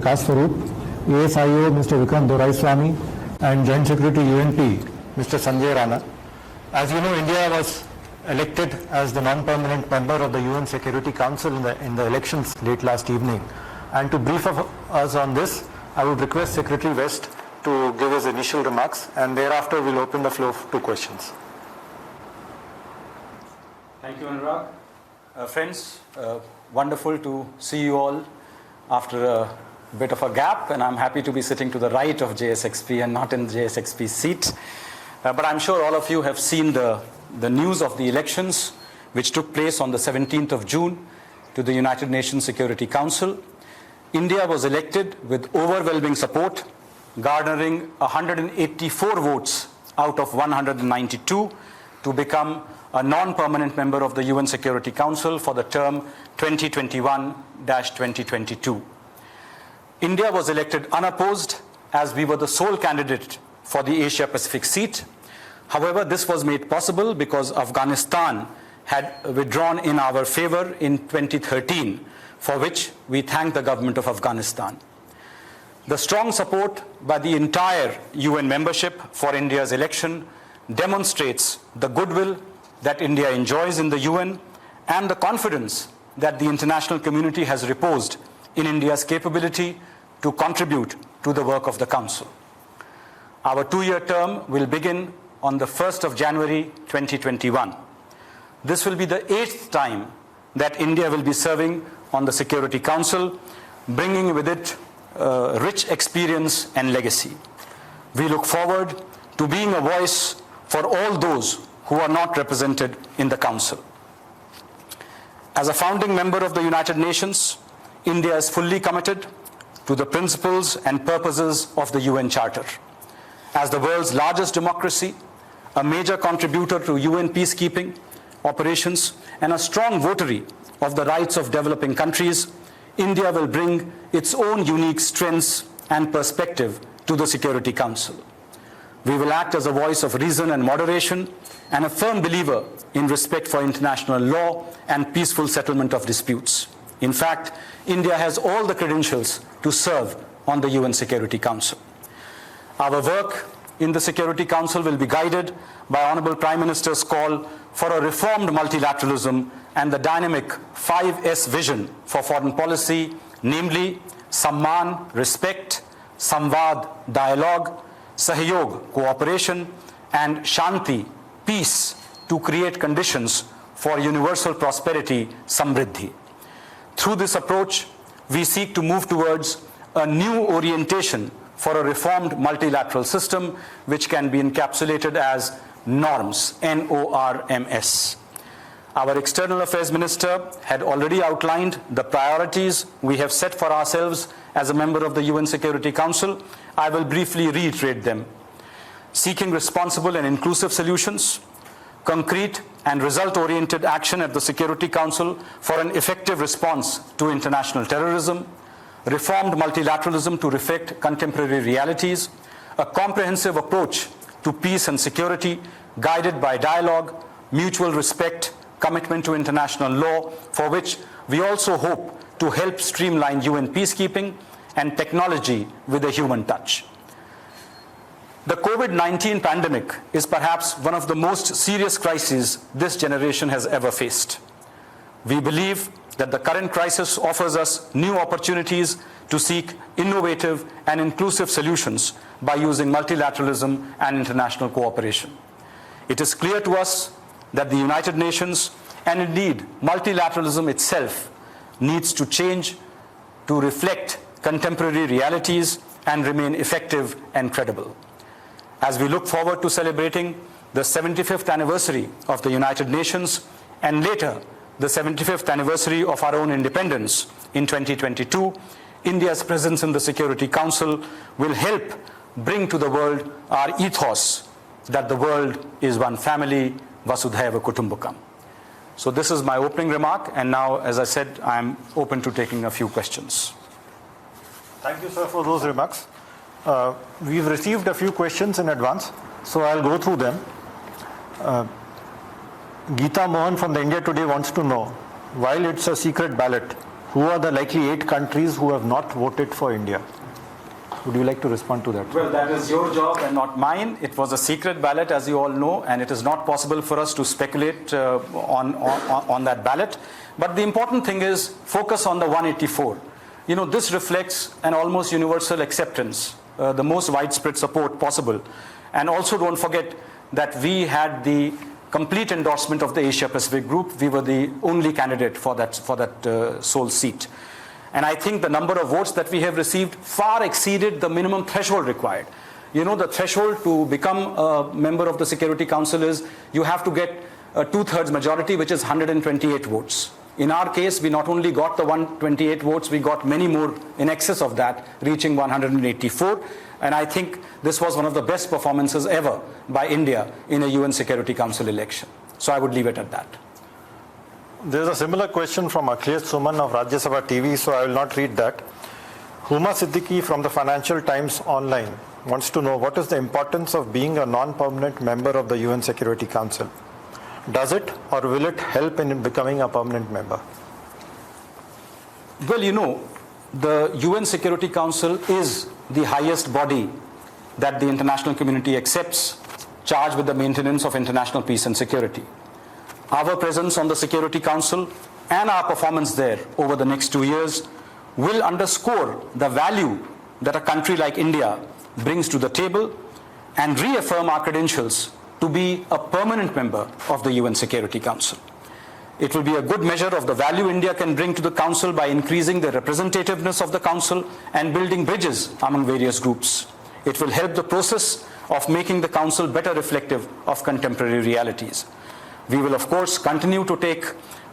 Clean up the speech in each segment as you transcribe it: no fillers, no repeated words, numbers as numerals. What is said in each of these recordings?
Prakash Swarup, ASIO Mr. Vikram Doraiswamy, and Joint Secretary UNP Mr. Sanjay Rana. As you know, India was elected as the non-permanent member of the UN Security Council in the elections late last evening. And to brief us on this, I would request Secretary West to give his initial remarks, and thereafter we'll open the floor to questions. Thank you, Anurag. Friends, wonderful to see you all after a bit of a gap, and I'm happy to be sitting to the right of JSXP and not in JSXP's seat. But I'm sure all of you have seen the news of the elections which took place on the 17th of June to the United Nations Security Council. India was elected with overwhelming support, garnering 184 votes out of 192 to become a non-permanent member of the UN Security Council for the term 2021-2022. India was elected unopposed as we were the sole candidate for the Asia Pacific seat. However, this was made possible because Afghanistan had withdrawn in our favor in 2013, for which we thank the government of Afghanistan. The strong support by the entire UN membership for India's election demonstrates the goodwill that India enjoys in the UN and the confidence that the international community has reposed in India's capability to contribute to the work of the Council. Our two-year term will begin on the 1st of January 2021. This will be the 8th time that India will be serving on the Security Council, bringing with it rich experience and legacy. We look forward to being a voice for all those who are not represented in the Council. As a founding member of the United Nations, India is fully committed to the principles and purposes of the UN Charter. As the world's largest democracy, a major contributor to UN peacekeeping operations, and a strong votary of the rights of developing countries, India will bring its own unique strengths and perspective to the Security Council. We will act as a voice of reason and moderation and a firm believer in respect for international law and peaceful settlement of disputes. In fact, India has all the credentials to serve on the UN Security Council. Our work in the Security Council will be guided by Honorable Prime Minister's call for a reformed multilateralism and the dynamic 5S vision for foreign policy, namely Samman, respect, Samvad, dialogue, Sahyog, cooperation, and Shanti, peace, to create conditions for universal prosperity, Samriddhi. Through this approach, we seek to move towards a new orientation for a reformed multilateral system which can be encapsulated as norms, NORMS. Our External Affairs Minister had already outlined the priorities we have set for ourselves as a member of the UN Security Council. I will briefly reiterate them. Seeking responsible and inclusive solutions, concrete and result-oriented action at the Security Council for an effective response to international terrorism, reformed multilateralism to reflect contemporary realities, a comprehensive approach to peace and security guided by dialogue, mutual respect, commitment to international law, for which we also hope to help streamline UN peacekeeping, and technology with a human touch. The COVID-19 pandemic is perhaps one of the most serious crises this generation has ever faced. We believe that the current crisis offers us new opportunities to seek innovative and inclusive solutions by using multilateralism and international cooperation. It is clear to us that the United Nations, and indeed multilateralism itself, needs to change to reflect contemporary realities and remain effective and credible. As we look forward to celebrating the 75th anniversary of the United Nations and later the 75th anniversary of our own independence in 2022, India's presence in the Security Council will help bring to the world our ethos that the world is one family, Vasudhaiva Kutumbakam. So this is my opening remark, and now, as I said, I'm open to taking a few questions. Thank you, sir, for those remarks. We've received a few questions in advance, so I'll go through them. Geeta Mohan from the India Today wants to know, while it's a secret ballot, who are the likely 8 countries who have not voted for India? Would you like to respond to that? Well, that is your job and not mine. It was a secret ballot, as you all know, and it is not possible for us to speculate on that ballot. But the important thing is focus on the 184. You know, this reflects an almost universal acceptance, the most widespread support possible. And also don't forget that we had the complete endorsement of the Asia Pacific group. We were the only candidate for that sole seat. And I think the number of votes that we have received far exceeded the minimum threshold required. You know, the threshold to become a member of the Security Council is you have to get a 2/3 majority, which is 128 votes. In our case, we not only got the 128 votes, we got many more in excess of that, reaching 184. And I think this was one of the best performances ever by India in a UN Security Council election. So I would leave it at that. There's a similar question from Akhilesh Suman of Rajya Sabha TV, so I will not read that. Huma Siddiqui from the Financial Times Online wants to know what is the importance of being a non-permanent member of the UN Security Council. Does it or will it help in becoming a permanent member? Well, you know, the UN Security Council is the highest body that the international community accepts, charged with the maintenance of international peace and security. Our presence on the Security Council and our performance there over the next 2 years will underscore the value that a country like India brings to the table and reaffirm our credentials to be a permanent member of the UN Security Council. It will be a good measure of the value India can bring to the Council by increasing the representativeness of the Council and building bridges among various groups. It will help the process of making the Council better reflective of contemporary realities. We will, of course, continue to take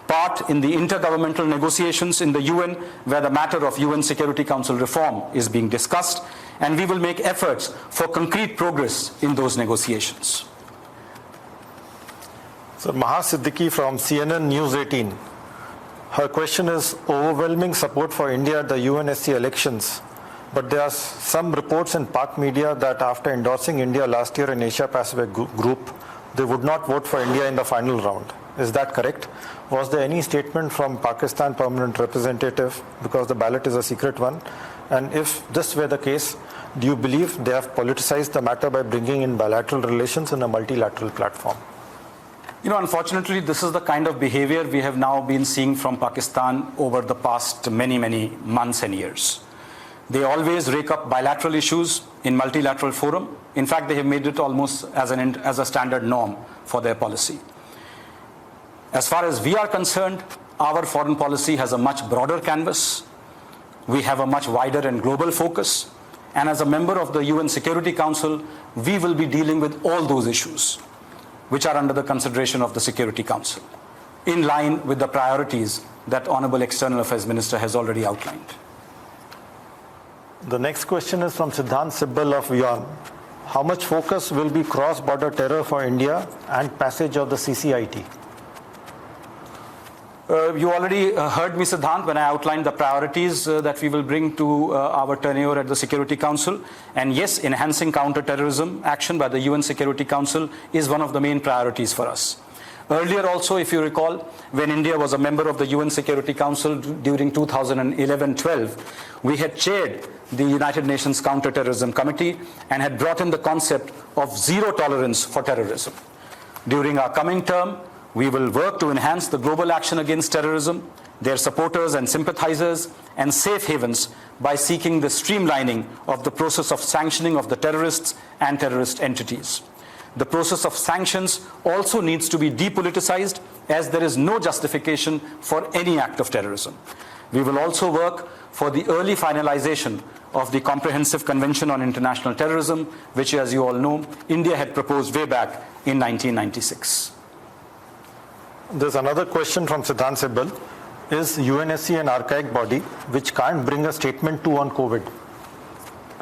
part in the intergovernmental negotiations in the UN where the matter of UN Security Council reform is being discussed, and we will make efforts for concrete progress in those negotiations. So Maha Siddiqui from CNN News 18. Her question is overwhelming support for India at the UNSC elections, but there are some reports in Pak media that after endorsing India last year in Asia Pacific group, they would not vote for India in the final round. Is that correct? Was there any statement from Pakistan permanent representative, because the ballot is a secret one? And if this were the case, do you believe they have politicized the matter by bringing in bilateral relations in a multilateral platform? You know, unfortunately, this is the kind of behavior we have now been seeing from Pakistan over the past many months and years. They always rake up bilateral issues in multilateral forum. In fact, they have made it almost as a standard norm for their policy. As far as we are concerned, our foreign policy has a much broader canvas. We have a much wider and global focus. And as a member of the UN Security Council, we will be dealing with all those issues which are under the consideration of the Security Council, in line with the priorities that Honorable External Affairs Minister has already outlined. The next question is from Siddhant Sibbal of WION. How much focus will be cross-border terror for India and passage of the CCIT? You already heard me, Siddhant, when I outlined the priorities that we will bring to our tenure at the Security Council. And yes, enhancing counter-terrorism action by the UN Security Council is one of the main priorities for us. Earlier also, if you recall, when India was a member of the UN Security Council during 2011-12, we had chaired the United Nations Counter-Terrorism Committee and had brought in the concept of zero tolerance for terrorism. During our coming term, we will work to enhance the global action against terrorism, their supporters and sympathizers, and safe havens by seeking the streamlining of the process of sanctioning of the terrorists and terrorist entities. The process of sanctions also needs to be depoliticized, as there is no justification for any act of terrorism. We will also work for the early finalization of the Comprehensive Convention on International Terrorism, which, as you all know, India had proposed way back in 1996. There's another question from Siddhant Sibbal. Is UNSC an archaic body which can't bring a statement to on COVID?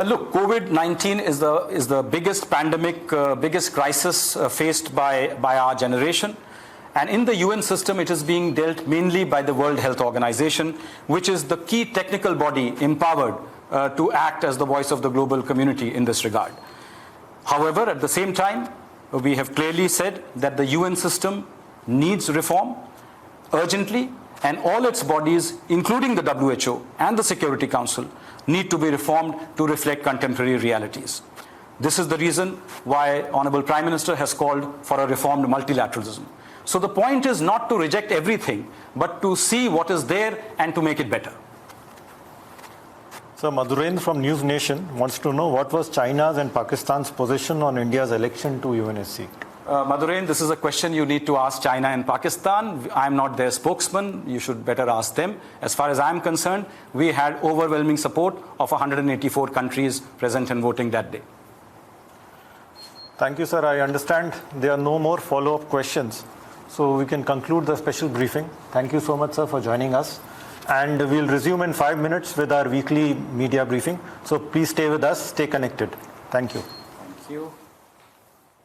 Look, COVID-19 is the biggest pandemic, biggest crisis faced by our generation. And in the UN system, it is being dealt mainly by the World Health Organization, which is the key technical body empowered to act as the voice of the global community in this regard. However, at the same time, we have clearly said that the UN system needs reform urgently, and all its bodies, including the WHO and the Security Council, need to be reformed to reflect contemporary realities. This is the reason why Honorable Prime Minister has called for a reformed multilateralism. So the point is not to reject everything, but to see what is there and to make it better. So Madhurendra from News Nation wants to know what was China's and Pakistan's position on India's election to UNSC. Madhuren, this is a question you need to ask China and Pakistan. I'm not their spokesman. You should better ask them. As far as I'm concerned, we had overwhelming support of 184 countries present and voting that day. Thank you, sir. I understand there are no more follow-up questions. So we can conclude the special briefing. Thank you so much, sir, for joining us. And we'll resume in 5 minutes with our weekly media briefing. So please stay with us, stay connected. Thank you. Thank you.